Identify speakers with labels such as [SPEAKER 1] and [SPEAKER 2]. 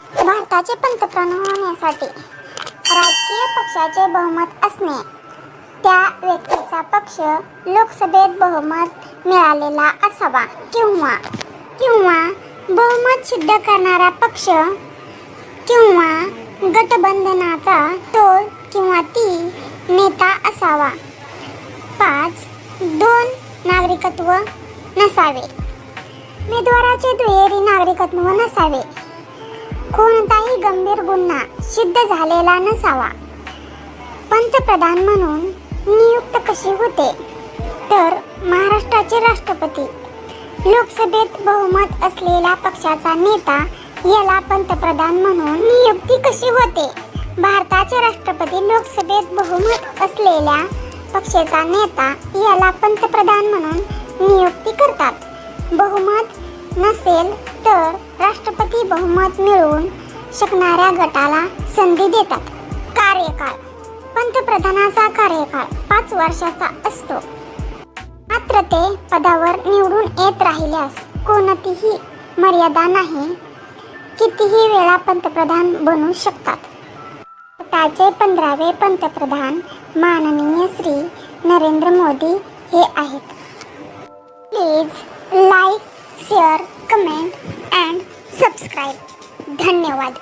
[SPEAKER 1] भारताचे पंतप्रधान होण्यासाठी राजकीय पक्षाचे बहुमत असणे, त्या व्यक्तीचा पक्ष लोकसभेत बहुमत मिळालेला असावा किंवा बहुमत सिद्ध करणारा पक्ष किंवा गठबंधनाचा तो किंवा ती नेता असावा. 5. 2 नागरिकत्व नसावे. उमेदवाराचे दुहेरी नागरिकत्व नसावे. कोणताही गंभीर गुन्हा सिद्ध झालेला नसावा. पंतप्रधान म्हणून नियुक्त कसे होते तर महाराष्ट्राचे राष्ट्रपती लोकसभेत बहुमत असलेल्या पक्षाचा नेता याला पंतप्रधान म्हणून नियुक्ती कशी होते. भारताचे राष्ट्रपती लोकसभेत बहुमत असलेल्या पक्षाचा नेता याला पंतप्रधान म्हणून नियुक्ती करतात. बहुमत नसेल तर राष्ट्रपती बहुमत मिळवून शकणाऱ्या गटाला संधी देतात. कार्यकाळ. पंतप्रधानाचा कार्यकाळ 5 वर्षाचा असतो. मात्र ते पदावर निवडून येत राहिल्यास कोणतीही मर्यादा नाही, कितीही वेळा पंतप्रधान बनू शकतात. भारताचे 15वे पंतप्रधान माननीय श्री नरेंद्र मोदी हे आहेत. Please like, share, comment and subscribe. धन्यवाद.